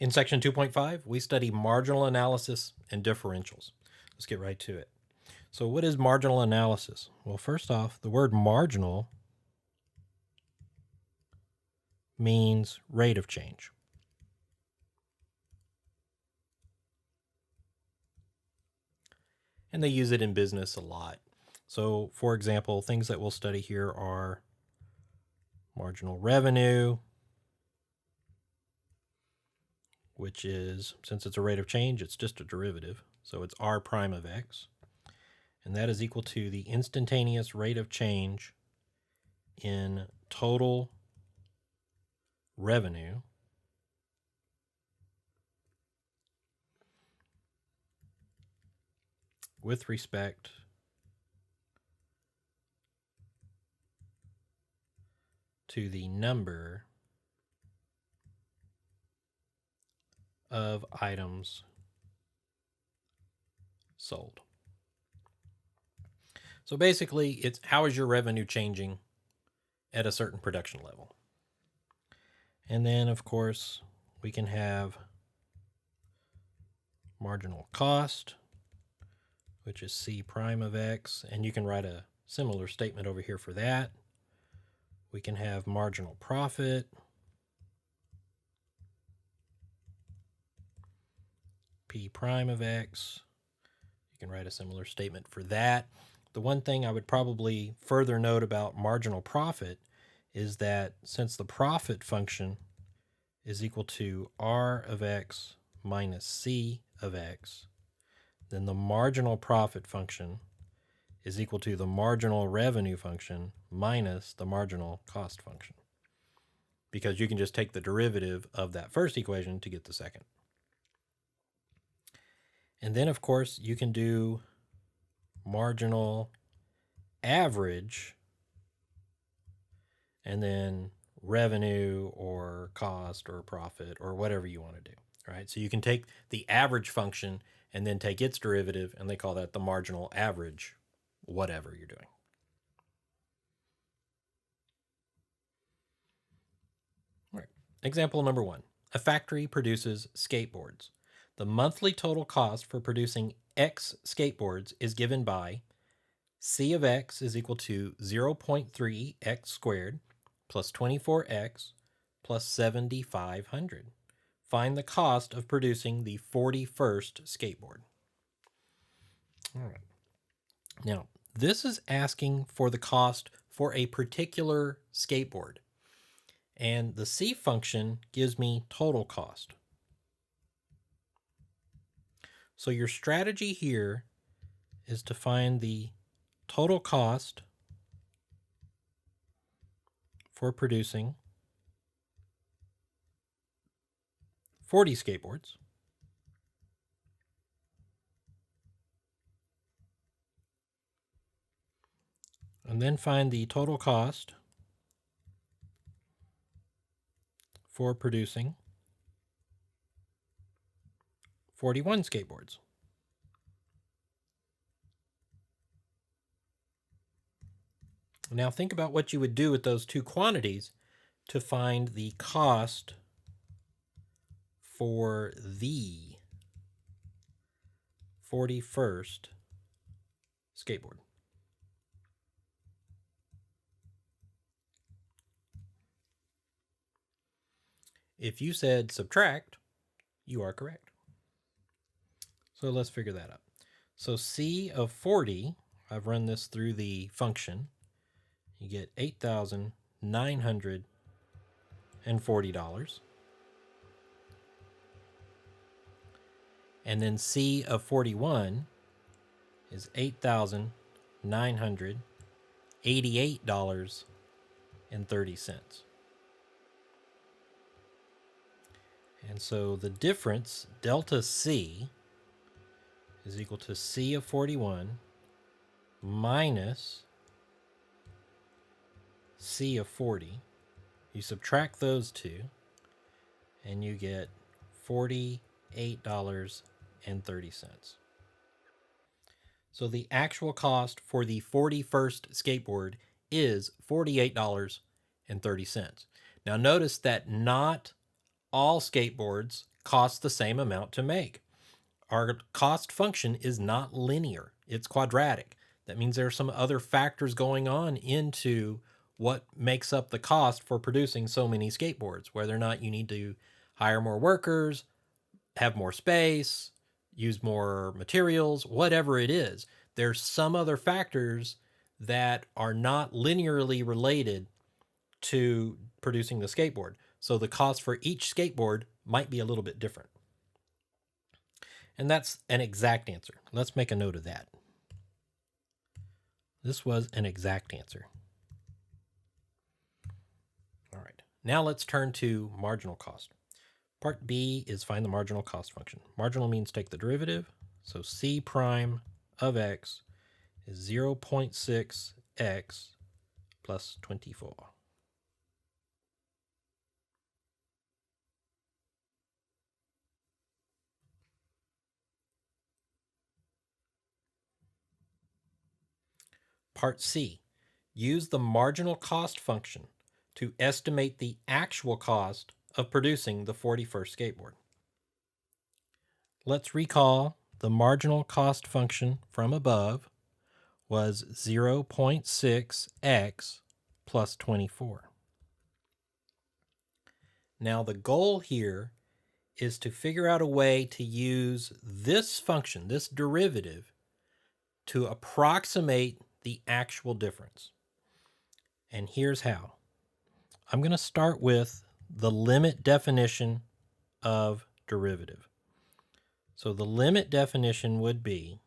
In section 2.5, we study marginal analysis and differentials. Let's get right to it. So what is marginal analysis? Well, first off, the word marginal means rate of change. And they use it in business a lot. So, for example, things that we'll study here are marginal revenue, which is, since it's a rate of change, it's just a derivative. So it's r prime of x. And that is equal to the instantaneous rate of change in total revenue with respect to the number of items sold. So basically, it's how is your revenue changing at a certain production level. And then, of course, we can have marginal cost, which is C prime of X, and you can write a similar statement over here for that. We can have marginal profit, P prime of X. You can write a similar statement for that. The one thing I would probably further note about marginal profit is that since the profit function is equal to R of X minus C of X, then the marginal profit function is equal to the marginal revenue function minus the marginal cost function. Because you can just take the derivative of that first equation to get the second. And then, of course, you can do marginal average and then revenue or cost or profit or whatever you want to do, right? So you can take the average function and then take its derivative, and they call that the marginal average, whatever you're doing. All right. Example number 1. A factory produces skateboards. The monthly total cost for producing X skateboards is given by C of X is equal to 0.3 X squared plus 24X plus 7,500. Find the cost of producing the 41st skateboard. All right. Now, this is asking for the cost for a particular skateboard. And the C function gives me total cost. So your strategy here is to find the total cost for producing 40 skateboards. And then find the total cost for producing 41 skateboards. Now think about what you would do with those two quantities to find the cost for the 41st skateboard. If you said subtract, you are correct. So let's figure that out. So C of 40, I've run this through the function. You get $8,940. And then C of 41 is $8,988.30. And so the difference, delta C, is equal to C of 41 minus C of 40. You subtract those two, and you get $48.30. So the actual cost for the 41st skateboard is $48.30. Now notice that not all skateboards costs the same amount to make. Our cost function is not linear, it's quadratic. That means there are some other factors going on into what makes up the cost for producing so many skateboards, whether or not you need to hire more workers, have more space, use more materials, whatever it is. There's some other factors that are not linearly related to producing the skateboard. So the cost for each skateboard might be a little bit different. And that's an exact answer. Let's make a note of that. This was an exact answer. All right. Now let's turn to marginal cost. Part B is find the marginal cost function. Marginal means take the derivative. So C prime of x is 0.6x plus 24. Part C, use the marginal cost function to estimate the actual cost of producing the 41st skateboard. Let's recall the marginal cost function from above was 0.6x plus 24. Now the goal here is to figure out a way to use this function, this derivative, to approximate the actual difference. And here's how. I'm going to start with the limit definition of derivative. So the limit definition would be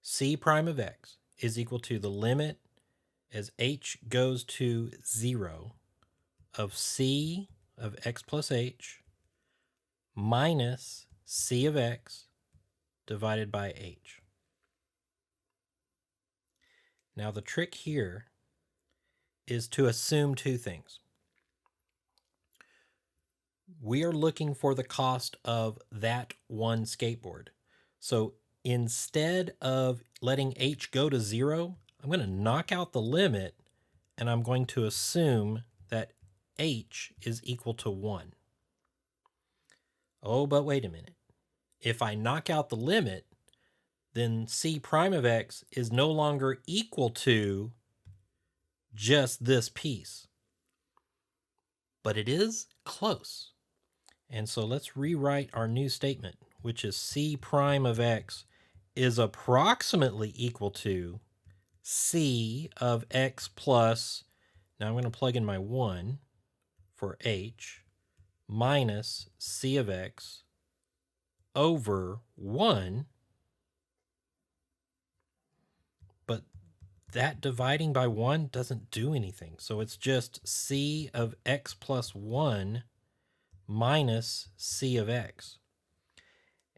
c prime of x is equal to the limit as h goes to 0 of c of x plus h minus c of x divided by h. Now the trick here is to assume two things. We are looking for the cost of that one skateboard. So instead of letting h go to 0, I'm going to knock out the limit and I'm going to assume that h is equal to 1. Oh, but wait a minute. If I knock out the limit, then c prime of x is no longer equal to just this piece. But it is close. And so let's rewrite our new statement, which is c prime of x is approximately equal to c of x plus, now I'm going to plug in my 1 for h, minus c of x over 1. But that dividing by 1 doesn't do anything. So it's just c of x plus 1 minus c of x.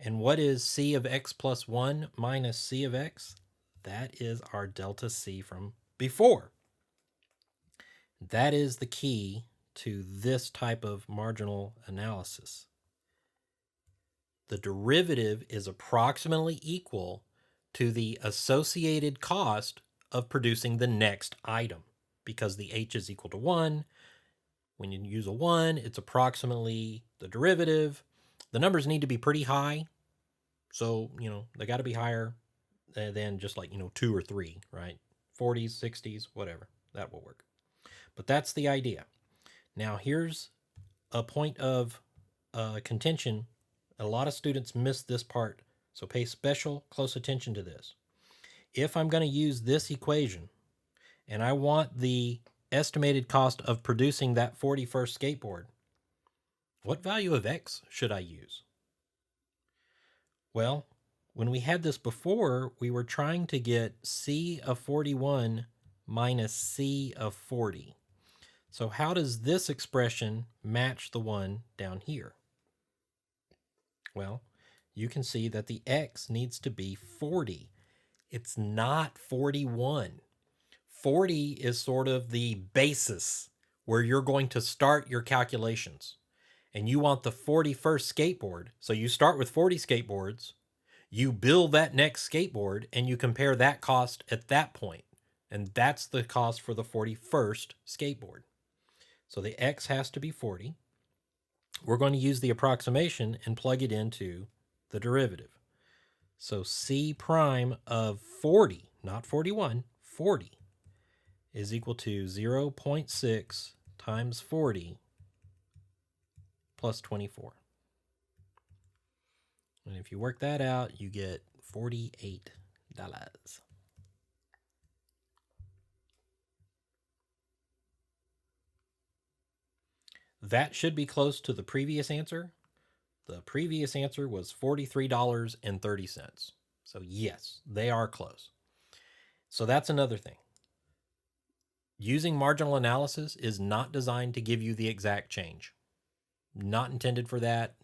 And what is c of x plus 1 minus c of x? That is our delta c from before. That is the key to this type of marginal analysis. The derivative is approximately equal to the associated cost of producing the next item, because the h is equal to 1. When you use a 1, it's approximately the derivative. The numbers need to be pretty high. So, they got to be higher than just like, 2 or 3, right? 40s, 60s, whatever. That will work. But that's the idea. Now, here's a point of contention. A lot of students miss this part, so pay special close attention to this. If I'm going to use this equation, and I want the estimated cost of producing that 41st skateboard, what value of x should I use? Well, when we had this before, we were trying to get c of 41 minus c of 40. So how does this expression match the one down here? Well, you can see that the x needs to be 40. It's not 41. 40 is sort of the basis where you're going to start your calculations. And you want the 41st skateboard. So you start with 40 skateboards, you build that next skateboard, and you compare that cost at that point. And that's the cost for the 41st skateboard. So the x has to be 40. we're going to use the approximation and plug it into the derivative. So C prime of 40, not 41, 40, is equal to 0.6 times 40 plus 24. And if you work that out, you get $48. That should be close to the previous answer. The previous answer was $43.30. So yes, they are close. So that's another thing. Using marginal analysis is not designed to give you the exact change. Not intended for that.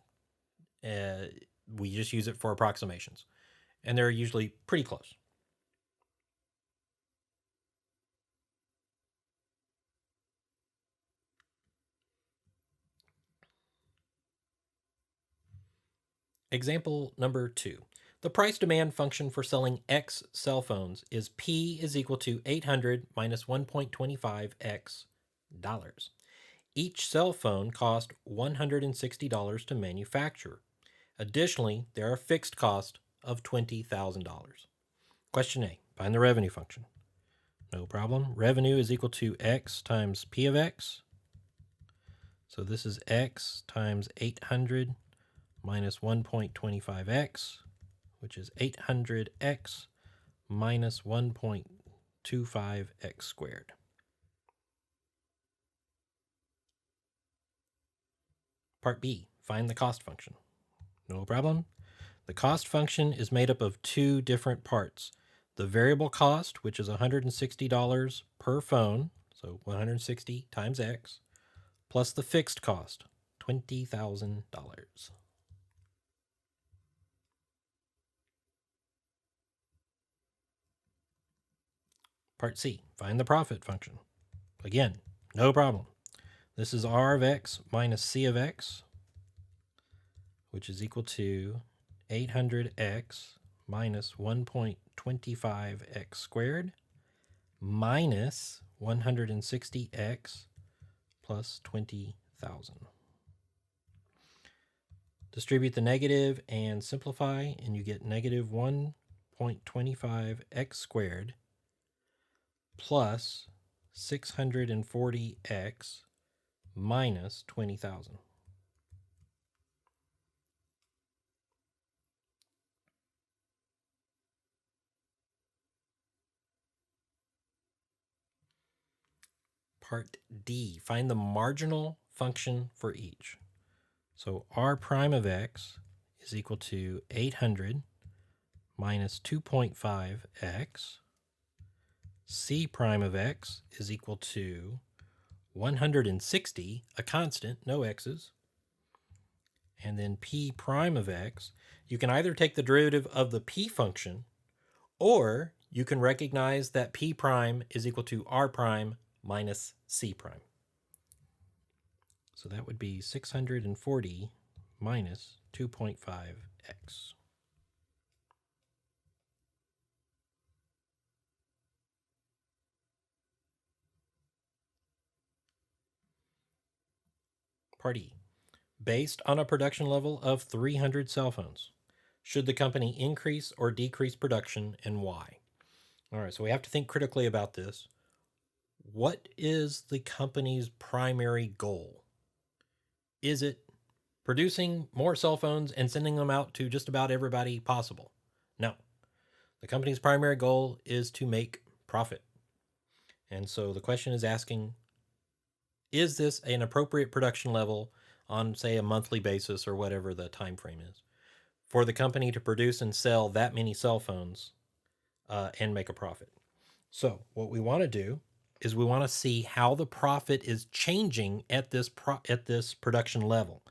We just use it for approximations. And they're usually pretty close. Example number 2. The price demand function for selling X cell phones is P is equal to 800 minus 1.25 X dollars. Each cell phone cost $160 to manufacture. Additionally, there are fixed costs of $20,000. Question A, find the revenue function. No problem. Revenue is equal to X times P of X. So this is X times 800 minus 1.25x, which is 800x minus 1.25x squared. Part B, find the cost function. No problem. The cost function is made up of two different parts. The variable cost, which is $160 per phone, so 160 times x, plus the fixed cost, $20,000. Part C, find the profit function. Again, no problem. This is R of x minus C of x, which is equal to 800x minus 1.25x squared minus 160x plus 20,000. Distribute the negative and simplify, and you get negative 1.25x squared plus 640x minus 20,000. Part D, find the marginal function for each. So r prime of x is equal to 800 minus 2.5x. C prime of x is equal to 160, a constant, no x's. And then p prime of x, you can either take the derivative of the p function, or you can recognize that p prime is equal to r prime minus c prime. So that would be 640 minus 2.5x. Part E. Based on a production level of 300 cell phones, should the company increase or decrease production, and why? All right, so we have to think critically about this. What is the company's primary goal? Is it producing more cell phones and sending them out to just about everybody possible? No. The company's primary goal is to make profit. And so the question is asking, is this an appropriate production level on, say, a monthly basis or whatever the time frame is for the company to produce and sell that many cell phones and make a profit? So what we want to do is we want to see how the profit is changing at this production level.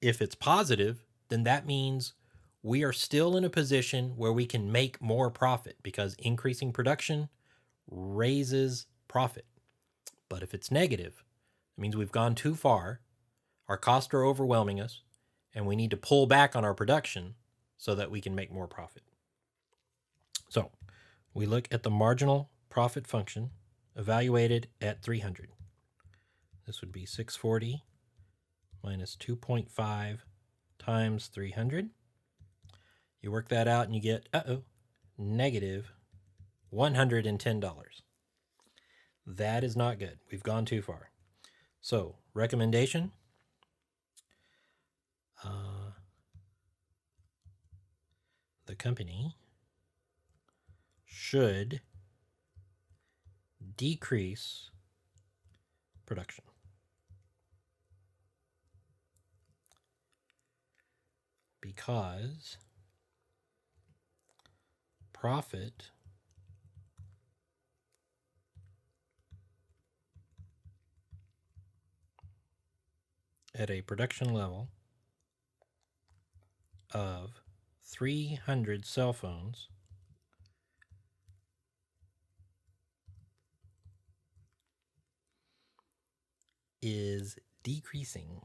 If it's positive, then that means we are still in a position where we can make more profit, because increasing production raises profit. But if it's negative, it means we've gone too far, our costs are overwhelming us, and we need to pull back on our production so that we can make more profit. So we look at the marginal profit function evaluated at 300. This would be 640 minus 2.5 times 300. You work that out and you get, negative $110. That is not good. We've gone too far. So, recommendation. The company should decrease production. Because profit at a production level of 300 cell phones is decreasing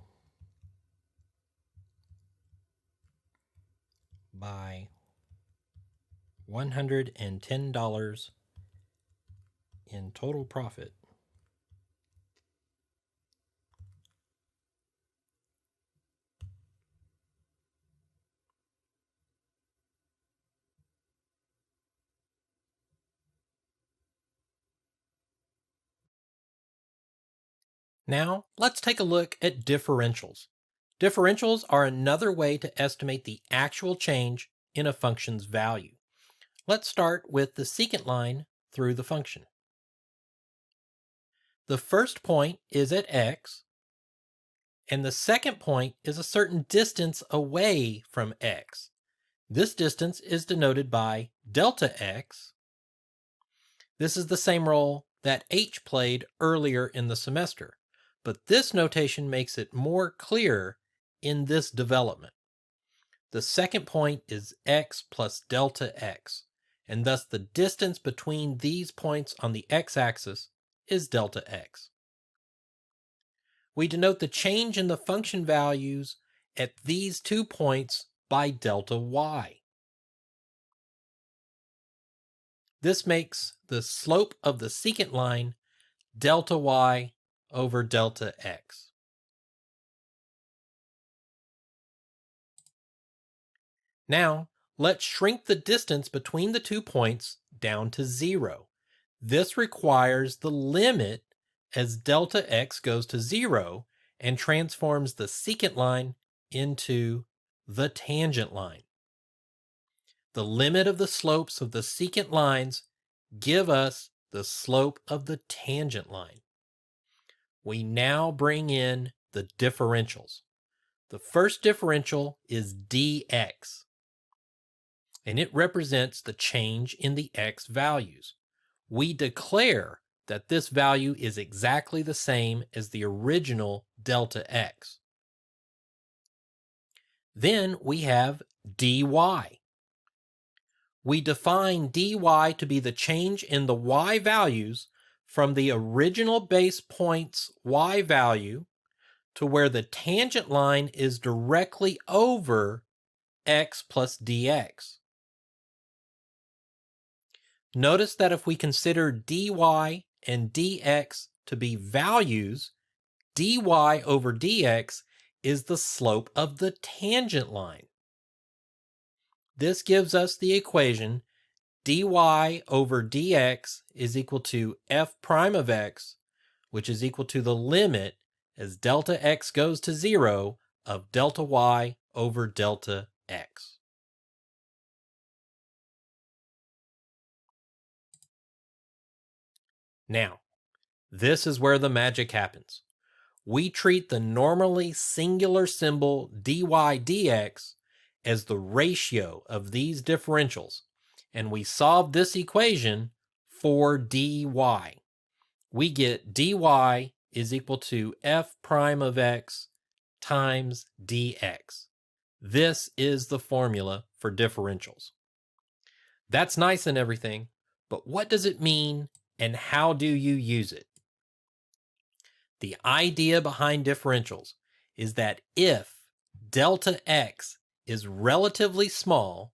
by $110 in total profit Now, let's take a look at differentials. Differentials are another way to estimate the actual change in a function's value. Let's start with the secant line through the function. The first point is at x, and the second point is a certain distance away from x. This distance is denoted by delta x. This is the same role that h played earlier in the semester, but this notation makes it more clear in this development. The second point is x plus delta x, and thus the distance between these points on the x-axis is delta x. We denote the change in the function values at these 2 points by delta y. This makes the slope of the secant line delta y over delta x. Now, let's shrink the distance between the 2 points down to 0. This requires the limit as delta x goes to 0 and transforms the secant line into the tangent line. The limit of the slopes of the secant lines give us the slope of the tangent line. We now bring in the differentials. The first differential is dx, and it represents the change in the x values. We declare that this value is exactly the same as the original delta x. Then we have dy. We define dy to be the change in the y values from the original base point's y value to where the tangent line is directly over x plus dx. Notice that if we consider dy and dx to be values, dy over dx is the slope of the tangent line. This gives us the equation dy over dx is equal to f prime of x, which is equal to the limit as delta x goes to 0 of delta y over delta x. Now, this is where the magic happens. We treat the normally singular symbol dy dx as the ratio of these differentials, and we solve this equation for dy. We get dy is equal to f prime of x times dx. This is the formula for differentials. That's nice and everything, but what does it mean and how do you use it? The idea behind differentials is that if delta x is relatively small,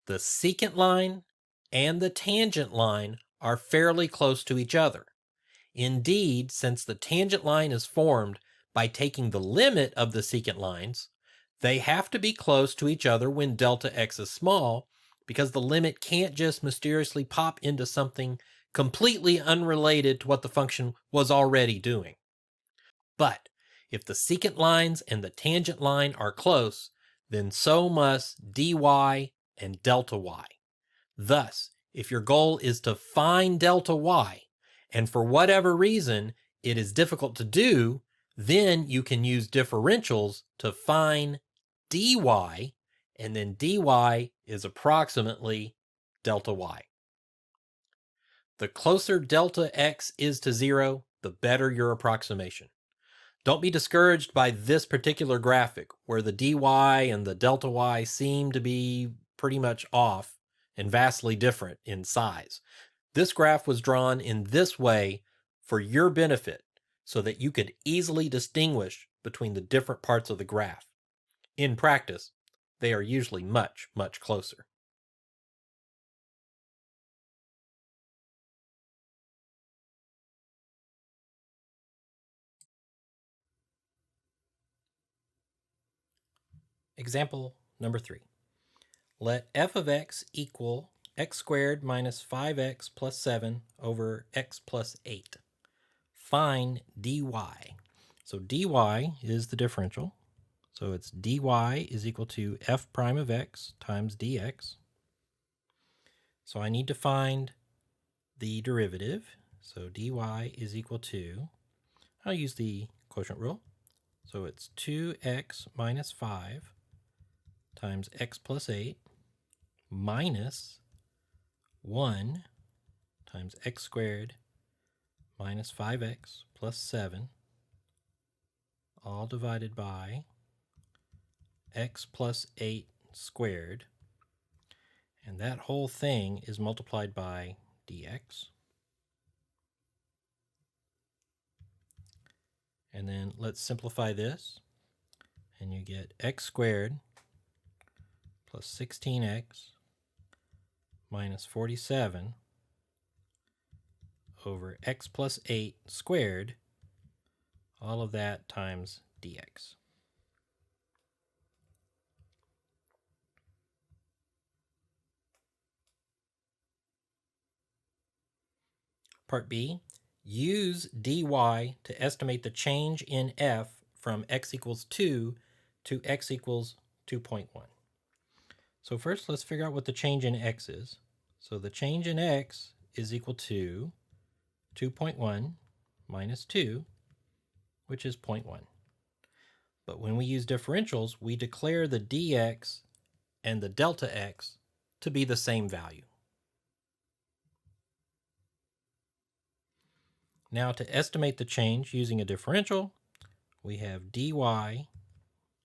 the secant line and the tangent line are fairly close to each other. Indeed, since the tangent line is formed by taking the limit of the secant lines, they have to be close to each other when delta x is small, because the limit can't just mysteriously pop into something completely unrelated to what the function was already doing. But if the secant lines and the tangent line are close, then so must dy and delta y. Thus, if your goal is to find delta y, and for whatever reason it is difficult to do, then you can use differentials to find dy, and then dy is approximately delta y. The closer delta x is to 0, the better your approximation. Don't be discouraged by this particular graphic where the dy and the delta y seem to be pretty much off and vastly different in size. This graph was drawn in this way for your benefit so that you could easily distinguish between the different parts of the graph. In practice, they are usually much, much closer. Example number 3. Let f of x equal x squared minus 5x plus 7 over x plus 8. Find dy. So dy is the differential. So it's dy is equal to f prime of x times dx. So I need to find the derivative. So dy is equal to, I'll use the quotient rule. So it's 2x minus 5 times x plus 8 minus 1 times x squared minus 5x plus 7, all divided by x plus 8 squared. And that whole thing is multiplied by dx. And then let's simplify this. And you get x squared plus 16x minus 47 over x plus 8 squared, all of that times dx. Part B, use dy to estimate the change in f from x equals 2 to x equals 2.1. So first let's figure out what the change in x is. So the change in x is equal to 2.1 minus 2, which is 0.1. But when we use differentials, we declare the dx and the delta x to be the same value. Now to estimate the change using a differential, we have dy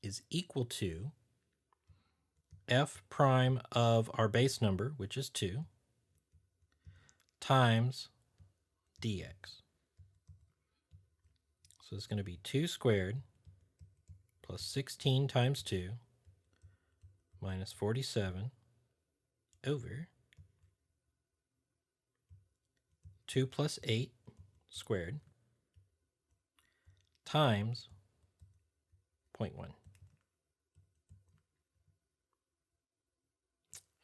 is equal to f prime of our base number, which is 2, times dx. So it's going to be 2 squared plus 16 times 2 minus 47 over 2 plus 8 squared times 0.1.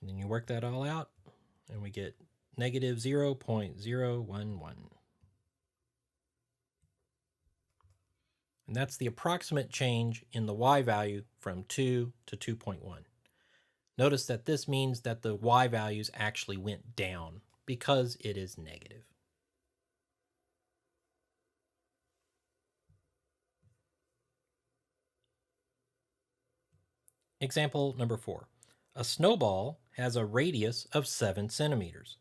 And then you work that all out, and we get negative 0.011. And that's the approximate change in the y value from 2 to 2.1. Notice that this means that the y values actually went down because it is negative. Example number 4. A snowball has a radius of 7 centimeters.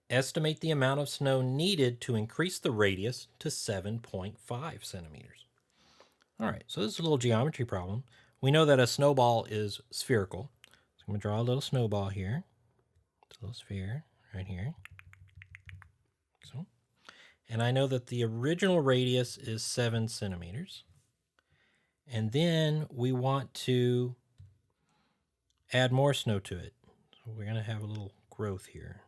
Estimate the amount of snow needed to increase the radius to 7.5 centimeters. All right, so this is a little geometry problem. We know that a snowball is spherical. So I'm going to draw a little snowball here. It's a little sphere right here. So, and I know that the original radius is 7 centimeters. And then we want to add more snow to it. So we're going to have a little growth here.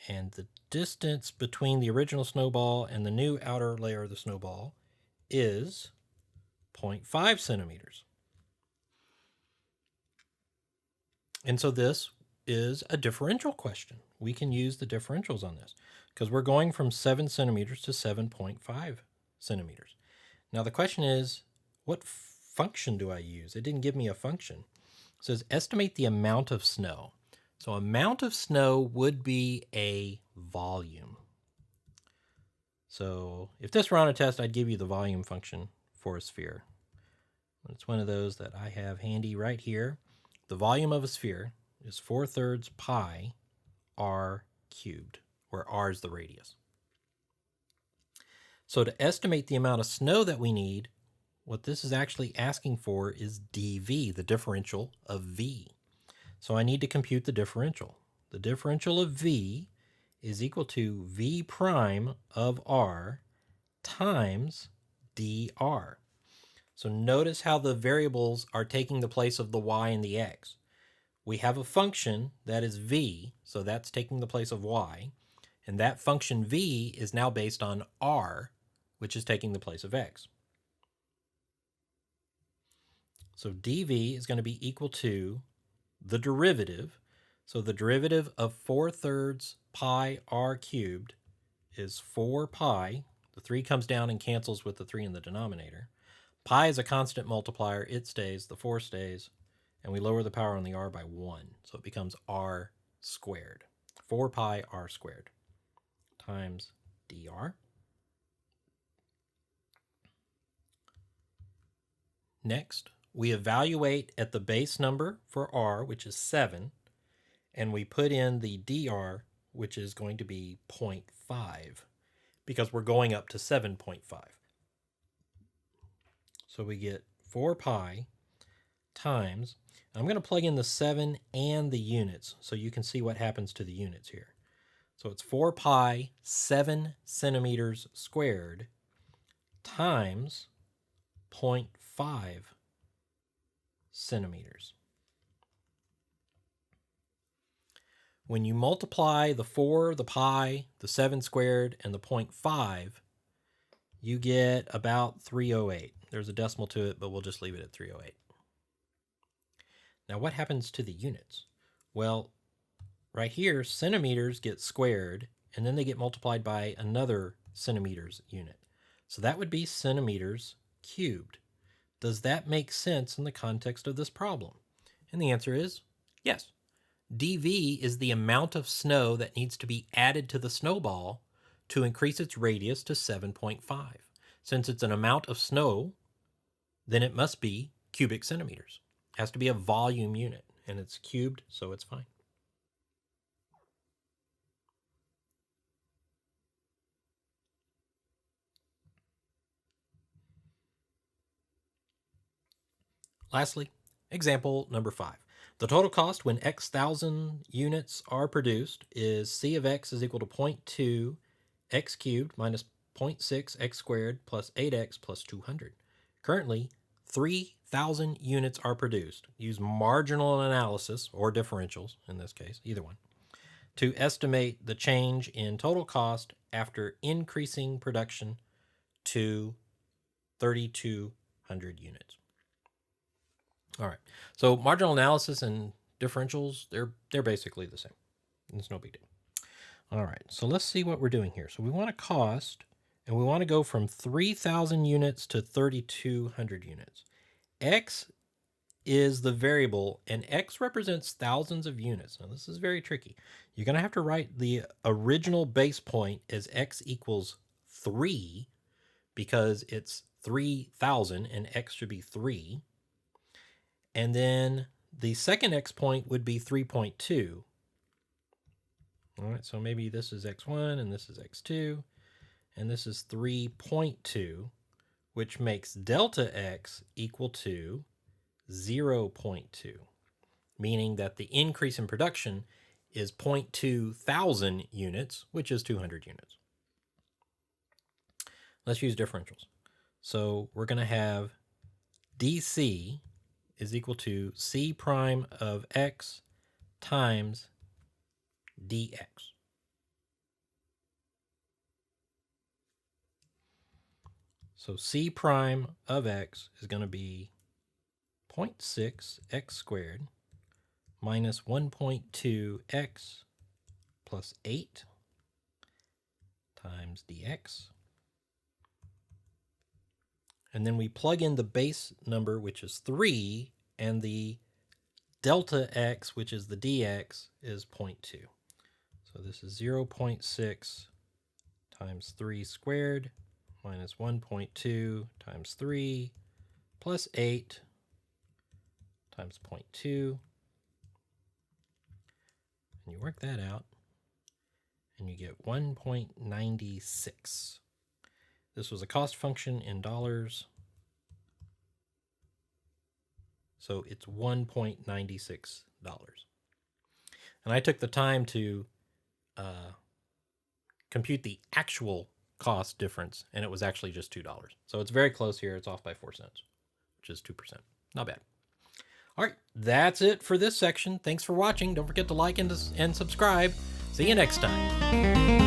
And the distance between the original snowball and the new outer layer of the snowball is 0.5 centimeters. And so this is a differential question. We can use the differentials on this because we're going from 7 centimeters to 7.5 centimeters. Now the question is, what function do I use? It didn't give me a function. It says estimate the amount of snow. So amount of snow would be a volume. So if this were on a test, I'd give you the volume function for a sphere. It's one of those that I have handy right here. The volume of a sphere is 4/3 pi r cubed, where r is the radius. So to estimate the amount of snow that we need, what this is actually asking for is dV, the differential of V. So I need to compute the differential. The differential of V is equal to V prime of R times dr. So notice how the variables are taking the place of the y and the x. We have a function that is v, so that's taking the place of y, and that function v is now based on r, which is taking the place of x. So dv is going to be equal to the derivative. So the derivative of 4/3 pi r cubed is 4 pi. The 3 comes down and cancels with the 3 in the denominator. Pi is a constant multiplier. It stays. The 4 stays. And we lower the power on the r by 1. So it becomes r squared. 4 pi r squared times dr. Next, we evaluate at the base number for r, which is 7, and we put in the dr, which is going to be 0.5, because we're going up to 7.5. So we get 4 pi times, I'm going to plug in the 7 and the units so you can see what happens to the units here. So it's 4 pi 7 centimeters squared times 0.5 centimeters. When you multiply the 4, the pi, the 7 squared, and the 0.5, you get about 308. There's a decimal to it, but we'll just leave it at 308. Now what happens to the units? Well, right here, centimeters get squared, and then they get multiplied by another centimeters unit. So that would be centimeters cubed. Does that make sense in the context of this problem? And the answer is yes. dV is the amount of snow that needs to be added to the snowball to increase its radius to 7.5. Since it's an amount of snow, then it must be cubic centimeters. It has to be a volume unit, and it's cubed, so it's fine. Lastly, example number 5. The total cost when x thousand units are produced is C of x is equal to 0.2 x cubed minus 0.6 x squared plus 8x plus 200. Currently, 3,000 units are produced. Use marginal analysis, or differentials in this case, either one, to estimate the change in total cost after increasing production to 3,200 units. All right, so marginal analysis and differentials, they're basically the same. It's no big deal. All right, so let's see what we're doing here. So we want a cost, and we want to go from 3,000 units to 3,200 units. X is the variable, and X represents thousands of units. Now, this is very tricky. You're going to have to write the original base point as X equals 3, because it's 3,000, and X should be 3. And then the second X point would be 3.2. All right, so maybe this is X1 and this is X2, and this is 3.2, which makes delta X equal to 0.2, meaning that the increase in production is 0.2 thousand units, which is 200 units. Let's use differentials. So we're going to have dC is equal to C prime of X times dx. So c prime of x is going to be 0.6 x squared minus 1.2 x plus 8 times dx. And then we plug in the base number, which is 3, and the delta x, which is the dx, is 0.2. So this is 0.6 times 3 squared minus 1.2 times 3 plus 8 times 0.2. And you work that out, and you get 1.96. This was a cost function in dollars, so it's $1.96. And I took the time to compute the actual cost difference, and it was actually just $2. So it's very close here. It's off by 4 cents, which is 2%. Not bad. All right, that's it for this section. Thanks for watching. Don't forget to like and subscribe. See you next time.